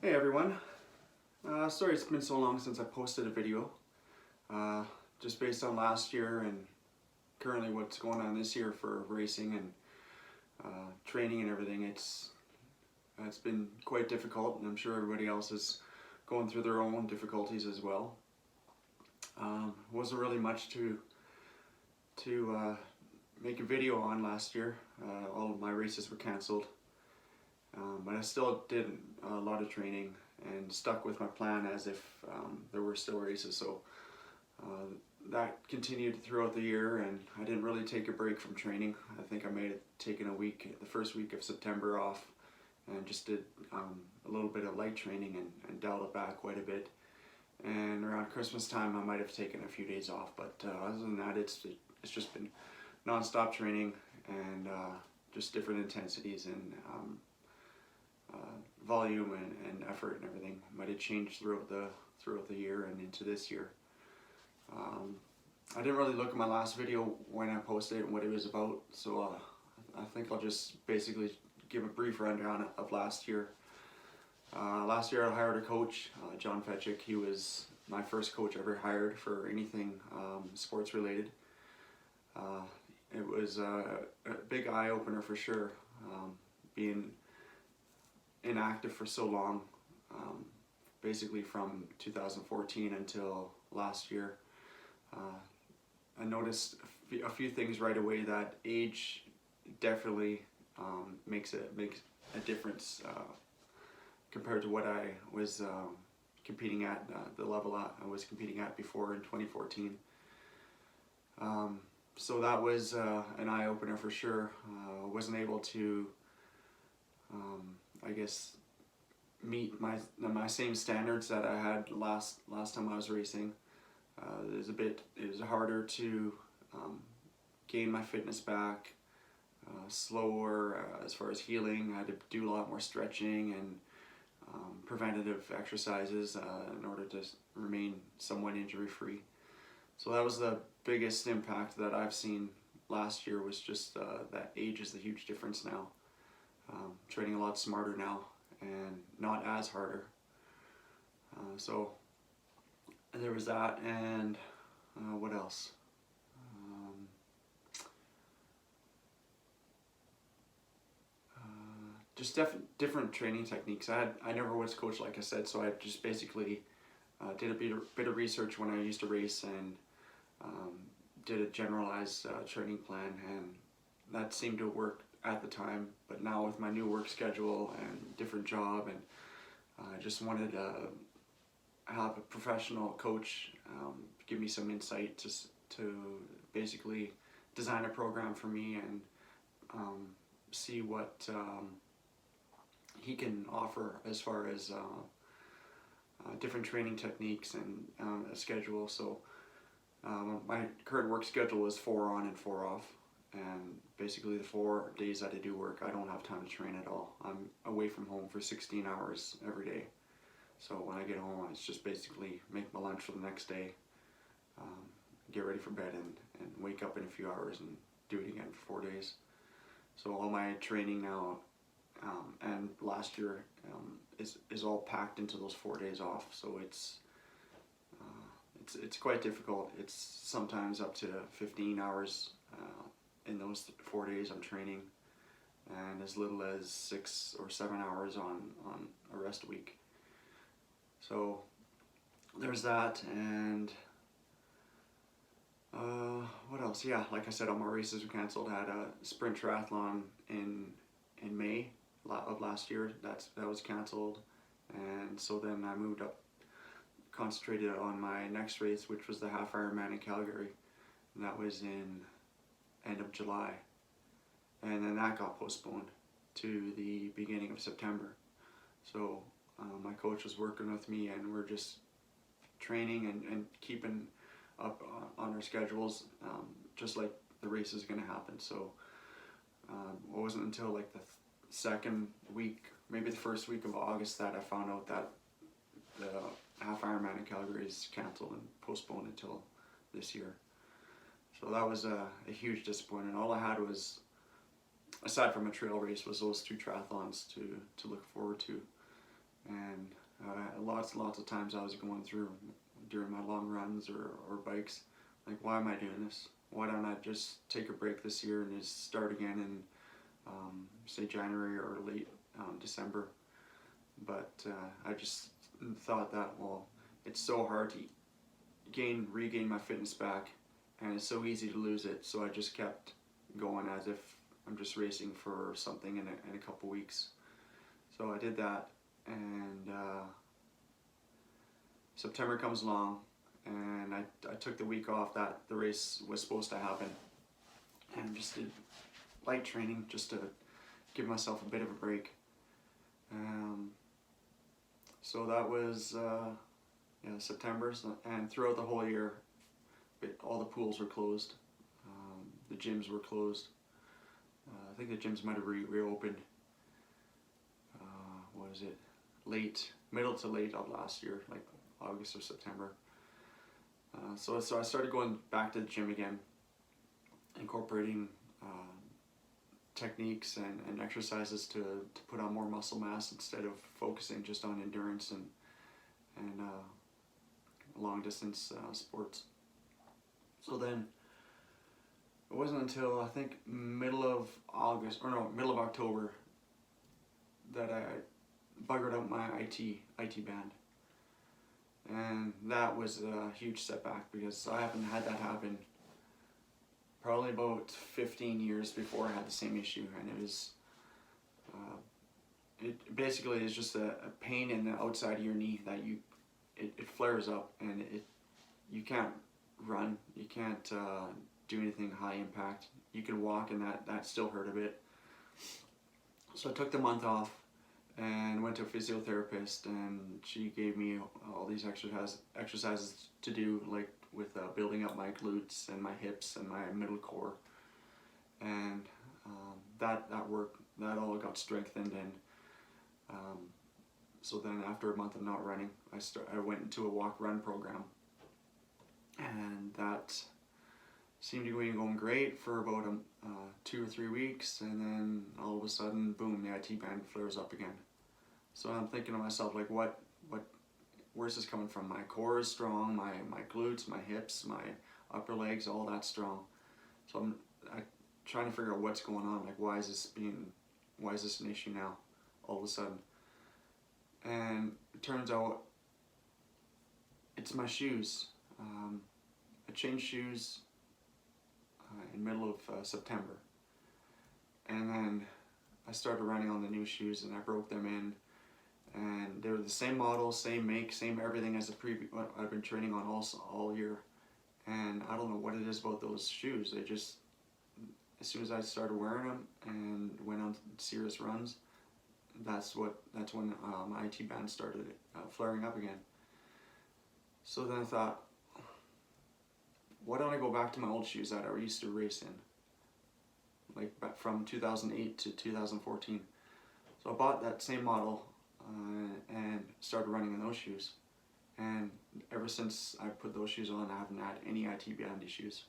Hey everyone, sorry it's been so long since I posted a video. Just based on last year and currently what's going on this year for racing and training and everything, it's been quite difficult, and I'm sure everybody else is going through their own difficulties as well. Wasn't really much to make a video on last year. All of my races were cancelled. But I still did a lot of training and stuck with my plan as if there were still races. So that continued throughout the year, and I didn't really take a break from training. I think I may have taken a week, the first week of September off, and just did a little bit of light training and dialed it back quite a bit. And around Christmas time I might have taken a few days off, but other than that it's just been non-stop training and just different intensities and volume and effort and everything might have changed throughout the year and into this year. I didn't really look at my last video when I posted it and what it was about, so I think I'll just basically give a brief rundown of last year. Last year I hired a coach, John Fetchick. He was my first coach I ever hired for anything sports related. It was a big eye-opener for sure, being inactive for so long, basically from 2014 until last year. I noticed a few things right away. That age definitely makes a difference compared to what I was competing at, the level I was competing at before in 2014. So that was an eye-opener for sure. Wasn't able to I guess meet my same standards that I had last time I was racing. It was harder to gain my fitness back, slower as far as healing. I had to do a lot more stretching and preventative exercises in order to remain somewhat injury free. So that was the biggest impact that I've seen last year, was just that age is the huge difference now. Training a lot smarter now and not as harder. So there was that, and what else? Just different training techniques. I never was coached, like I said, so I just basically did a bit of research when I used to race and did a generalized training plan, and that seemed to work at the time. But now with my new work schedule and different job, and I just wanted to have a professional coach give me some insight to basically design a program for me and see what he can offer as far as different training techniques and a schedule. So my current work schedule is 4 on and 4 off, and basically the 4 days that I do work, I don't have time to train at all. I'm away from home for 16 hours every day. So when I get home, it's just basically make my lunch for the next day, get ready for bed, and wake up in a few hours and do it again for 4 days. So all my training now and last year is all packed into those 4 days off. So it's quite difficult. It's sometimes up to 15 hours in those 4 days I'm training, and as little as 6 or 7 hours on a rest week. So there's that, and what else? Yeah, like I said, all my races were cancelled. I had a sprint triathlon in May of last year. That was cancelled, and so then I moved up, concentrated on my next race, which was the half Ironman in Calgary, and that was in end of July, and then that got postponed to the beginning of September. So my coach was working with me, and we're just training and keeping up on our schedules, just like the race is going to happen. So it wasn't until like the second week, maybe the first week of August, that I found out that the half Ironman in Calgary is cancelled and postponed until this year. So that was a huge disappointment. All I had was, aside from a trail race, was those 2 triathlons to look forward to. and lots and lots of times I was going through during my long runs or bikes, like, why am I doing this? Why don't I just take a break this year and just start again in say January or late December? But I just thought that, well, it's so hard to regain my fitness back, and it's so easy to lose it. So I just kept going as if I'm just racing for something in a couple weeks. So I did that, and September comes along, and I took the week off that the race was supposed to happen, and just did light training just to give myself a bit of a break. So that was September, and throughout the whole year, all the pools were closed, the gyms were closed. I think the gyms might have reopened. What is it? Middle to late of last year, like August or September. So I started going back to the gym again, incorporating techniques and exercises to put on more muscle mass instead of focusing just on endurance and long distance sports. So then it wasn't until I think middle of October that I buggered out my IT band. And that was a huge setback because I haven't had that happen probably about 15 years before I had the same issue, and it was it basically is just a pain in the outside of your knee that it flares up, and you can't run, you can't do anything high impact. You can walk, and that still hurt a bit. So I took the month off and went to a physiotherapist, and she gave me all these exercises to do, like with building up my glutes and my hips and my middle core, and that worked. That all got strengthened, and so then after a month of not running, I went into a walk-run program, and that seemed to be going great for about 2 or 3 weeks, and then all of a sudden, boom, the IT band flares up again. So I'm thinking to myself, like, where's this coming from? My core is strong, my glutes, my hips, my upper legs, all that's strong. So I'm trying to figure out what's going on. Like, why is this an issue now, all of a sudden? And it turns out it's my shoes. I changed shoes in middle of September, and then I started running on the new shoes, and I broke them in, and they were the same model, same make, same everything as what I've been training on all year. And I don't know what it is about those shoes. They just, as soon as I started wearing them and went on serious runs, that's when my IT band started flaring up again. So then I thought, why don't I go back to my old shoes that I used to race in, like back from 2008 to 2014. So I bought that same model and started running in those shoes. And ever since I put those shoes on, I haven't had any IT band issues.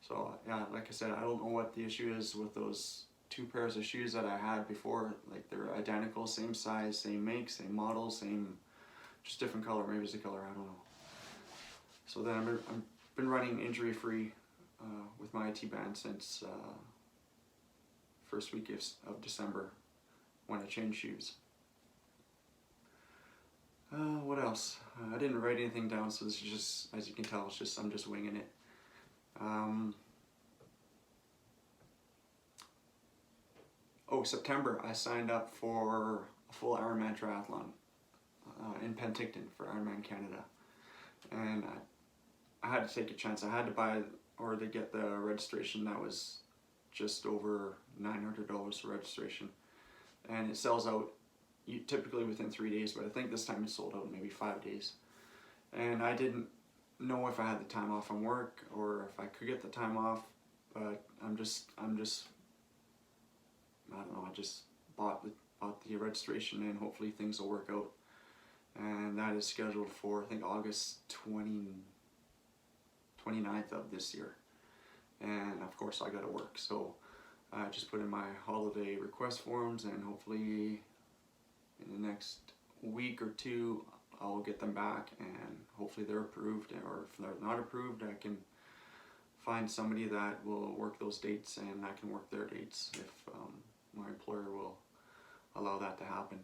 So yeah, like I said, I don't know what the issue is with those 2 pairs of shoes that I had before. Like, they're identical, same size, same make, same model, same, just different color. Maybe it's the color, I don't know. So then I've been running injury-free with my IT band since first week of December, when I changed shoes. What else? I didn't write anything down, so this is just, as you can tell, I'm just winging it. September, I signed up for a full Ironman triathlon in Penticton for Ironman Canada, and I had to take a chance. I had to buy or to get the registration. That was just over $900 for registration, and it sells out typically within 3 days, but I think this time it sold out in maybe 5 days. And I didn't know if I had the time off from work or if I could get the time off, but I don't know, I just bought the registration, and hopefully things will work out. And that is scheduled for, I think, August 29th of this year. And of course I gotta work, so I just put in my holiday request forms, and hopefully in the next week or two I'll get them back, and hopefully they're approved, or if they're not approved, I can find somebody that will work those dates and I can work their dates if my employer will allow that to happen.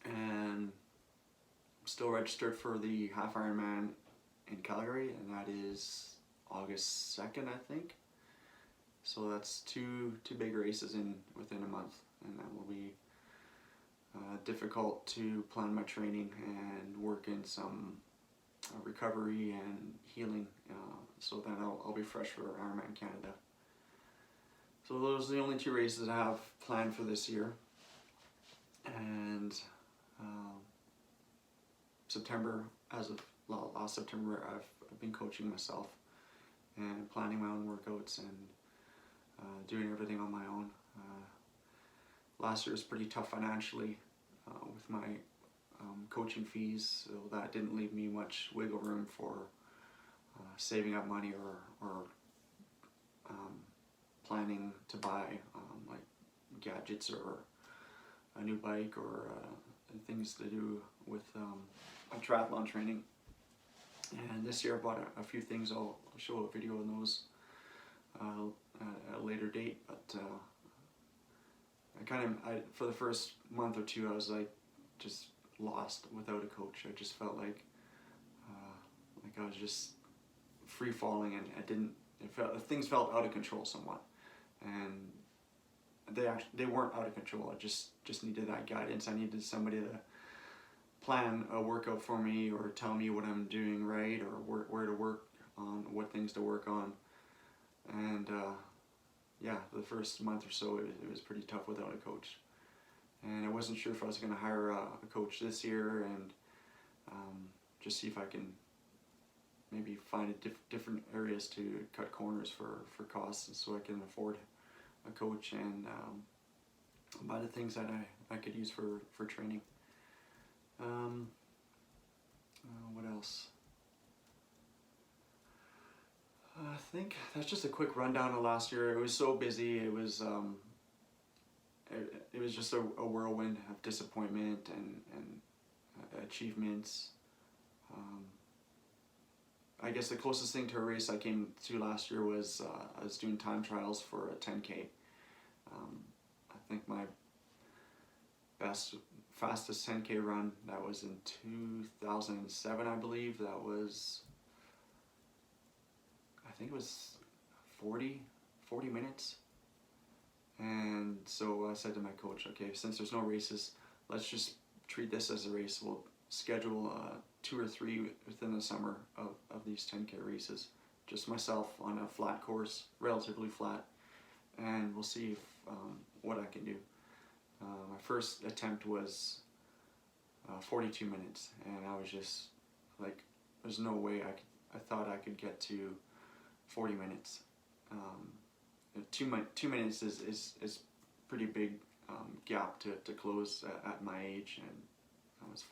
And I'm still registered for the half Ironman in Calgary, and that is August 2nd, I think. So that's two big races within a month, and that will be difficult to plan my training and work in some recovery and healing, so then I'll be fresh for Ironman Canada. So those are the only 2 races I have planned for this year. And September, as of last September, I've been coaching myself and planning my own workouts and doing everything on my own. Last year was pretty tough financially with my coaching fees, so that didn't leave me much wiggle room for saving up money or planning to buy like gadgets or a new bike or things to do with triathlon training. And this year I bought a few things. I'll show a video on those at a later date, but I for the first month or 2 I was like just lost without a coach. I just felt like I was just free falling, and things felt out of control somewhat, and they weren't out of control. I just needed that guidance. I needed somebody to plan a workout for me or tell me what I'm doing right, or where to work on, what things to work on. And yeah, the first month or so it was pretty tough without a coach, and I wasn't sure if I was going to hire a coach this year and just see if I can maybe find different areas to cut corners for costs, so I can afford a coach and buy the things that I could use for training. What else? I think that's just a quick rundown of last year. It was so busy. It was just a whirlwind of disappointment and achievements. I guess the closest thing to a race I came to last year was I was doing time trials for a 10K. I think my fastest 10K run, that was in 2007, I believe. That was, I think it was 40 minutes. And so I said to my coach, okay, since there's no races, let's just treat this as a race. We'll schedule 2 or 3 within the summer of these 10K races, just myself on a flat course, relatively flat, and we'll see if what I can do. My first attempt was 42 minutes, and I was just like, there's no way I thought I could get to 40 minutes. 2 minutes is pretty big gap to close at my age, and I was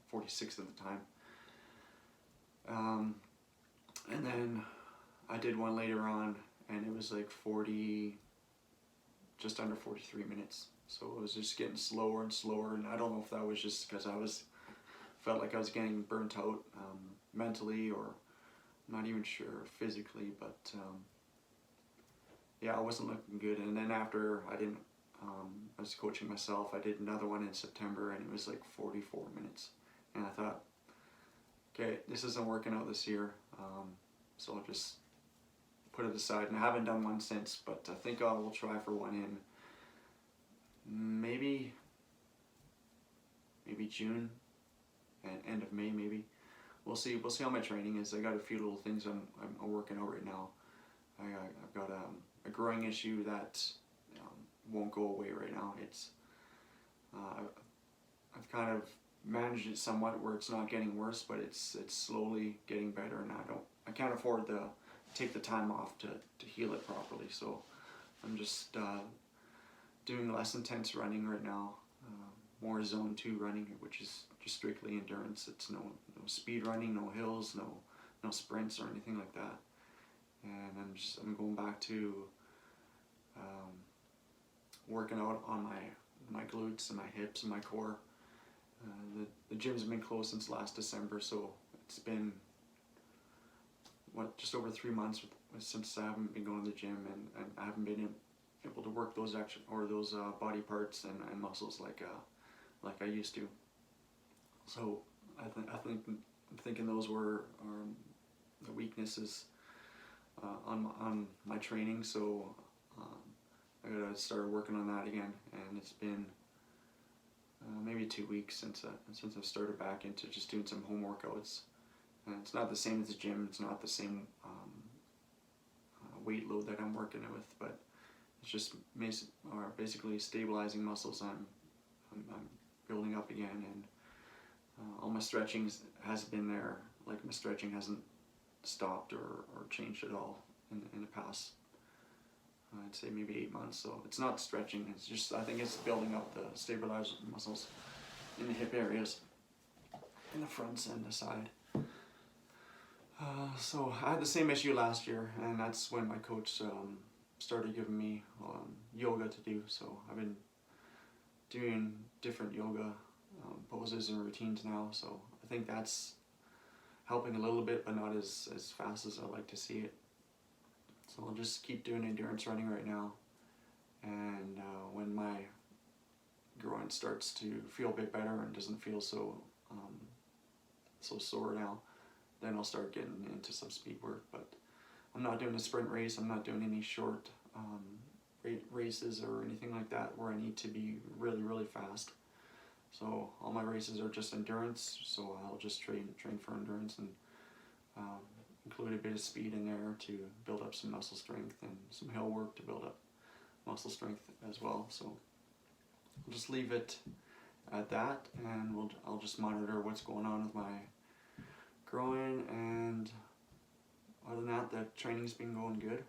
46 at the time. And then I did one later on, and it was like just under 43 minutes. So it was just getting slower and slower, and I don't know if that was just because felt like I was getting burnt out mentally, or I'm not even sure physically, but yeah, I wasn't looking good. And then after I was coaching myself, I did another one in September, and it was like 44 minutes. And I thought, okay, this isn't working out this year, so I'll just put it aside. And I haven't done one since, but I think I will try for one in maybe June and end of May, maybe. We'll see how my training is. I got a few little things I'm working out right now. I've got a growing issue that won't go away right now. It's I've kind of managed it somewhat where it's not getting worse, but it's slowly getting better, and I can't afford to take the time off to heal it properly. So I'm just doing less intense running right now, more zone 2 running, which is just strictly endurance. It's no speed running, no hills, no sprints or anything like that. And I'm going back to working out on my glutes and my hips and my core, the gym's been closed since last December, so it's been just over 3 months since I haven't been going to the gym, and I haven't been able to work those action or those body parts and muscles like I used to. So I'm thinking those were the weaknesses on my training. So I gotta start working on that again, and it's been maybe 2 weeks since I've started back into just doing some home workouts. And it's not the same as the gym. It's not the same weight load that I'm working with, but it's just basically stabilizing muscles. I'm building up again, and all my stretching has been there. Like, my stretching hasn't stopped or changed at all in the past, I'd say maybe 8 months. So it's not stretching. It's just, I think it's building up the stabilized muscles in the hip areas, in the fronts and the side. So I had the same issue last year, and that's when my coach started giving me yoga to do. So I've been doing different yoga poses and routines now. So I think that's helping a little bit, but not as fast as I like to see it. So I'll just keep doing endurance running right now, and when my groin starts to feel a bit better and doesn't feel so sore now, then I'll start getting into some speed work. But I'm not doing a sprint race. I'm not doing any short races or anything like that where I need to be really, really fast. So all my races are just endurance. So I'll just train for endurance and include a bit of speed in there to build up some muscle strength, and some hill work to build up muscle strength as well. So I'll just leave it at that, and I'll just monitor what's going on with my groin, and other than that, the training's been going good.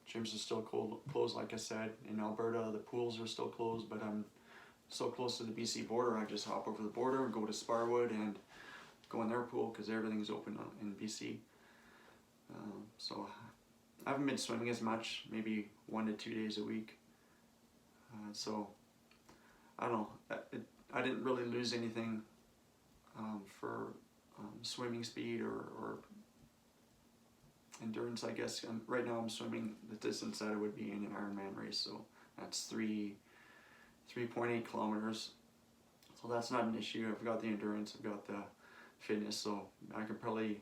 Gyms are still closed, like I said. In Alberta, the pools are still closed, but I'm so close to the BC border, I just hop over the border, go to Sparwood, and go in their pool because everything's open in BC. So I haven't been swimming as much, maybe 1 to 2 days a week. So I don't know, I didn't really lose anything for swimming speed or endurance, I guess. Right now I'm swimming the distance that it would be in an Ironman race, so that's 3.8 kilometers. So that's not an issue. I've got the endurance, I've got the fitness, so I could probably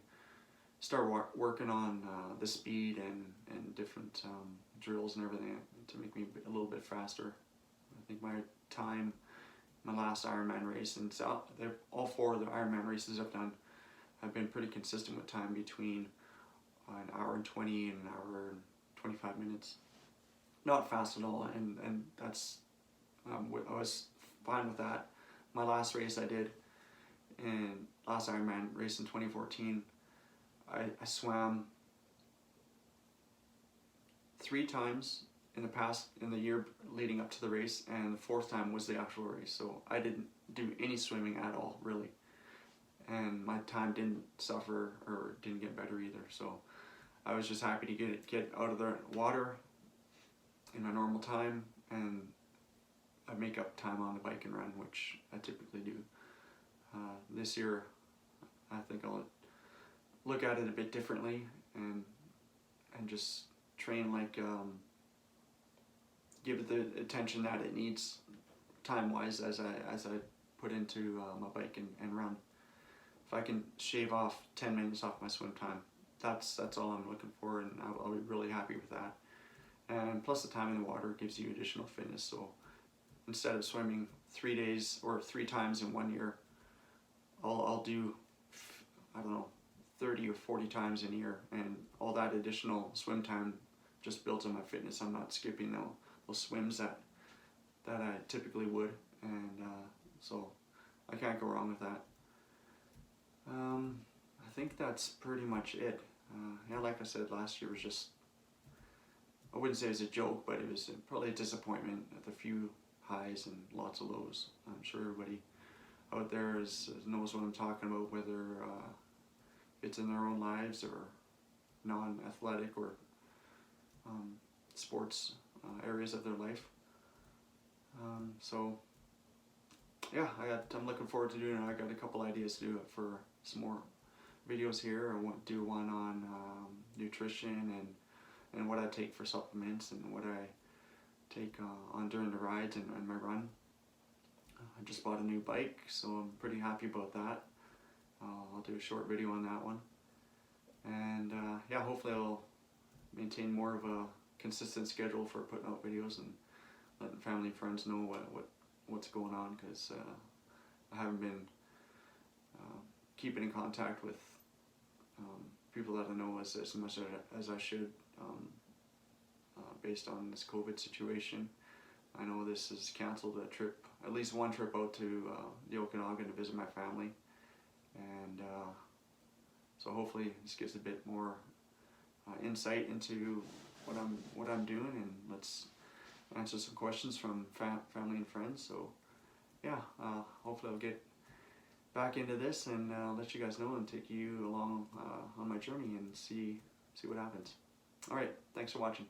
start working on the speed and different drills and everything to make me a little bit faster. I think my time, my last Ironman race, and all 4 of the Ironman races I've done have been pretty consistent with time between an hour and 20 and an hour and 25 minutes. Not fast at all, and that's I was fine with that. My last race I did, last Ironman race in 2014, I swam 3 times in the year leading up to the race, and the 4th time was the actual race. So I didn't do any swimming at all, really, and my time didn't suffer or didn't get better either. So I was just happy to get out of the water in my normal time, and I make up time on the bike and run, which I typically do. This year, I think I'll look at it a bit differently and just train like give it the attention that it needs time-wise as I put into my bike and run. If I can shave off 10 minutes off my swim time, that's all I'm looking for, and I'll be really happy with that. And plus the time in the water gives you additional fitness. So instead of swimming 3 days or 3 times in 1 year, I'll do, I don't know, 30 or 40 times in a year, and all that additional swim time just builds on my fitness. I'm not skipping those swims that I typically would, and so I can't go wrong with that. I think that's pretty much it. Yeah, like I said, last year was just, I wouldn't say it was a joke, but it was probably a disappointment with a few highs and lots of lows. I'm sure everybody out there knows what I'm talking about, whether it's in their own lives or non-athletic or sports areas of their life. So yeah, I'm looking forward to doing it. I got a couple ideas to do it for some more videos here. I want to do one on nutrition and what I take for supplements and what I take on during the rides and my run. I just bought a new bike, so I'm pretty happy about that. I'll do a short video on that one. And yeah, hopefully I'll maintain more of a consistent schedule for putting out videos and letting family and friends know what's going on, because I haven't been keeping in contact with people that I know as much as I should, based on this COVID situation. I know this has canceled a trip, at least one trip out to the Okanagan to visit my family, and so hopefully this gives a bit more insight into what I'm doing, and let's answer some questions from family and friends. So yeah, hopefully I'll get back into this and let you guys know and take you along on my journey and see what happens. All right, thanks for watching.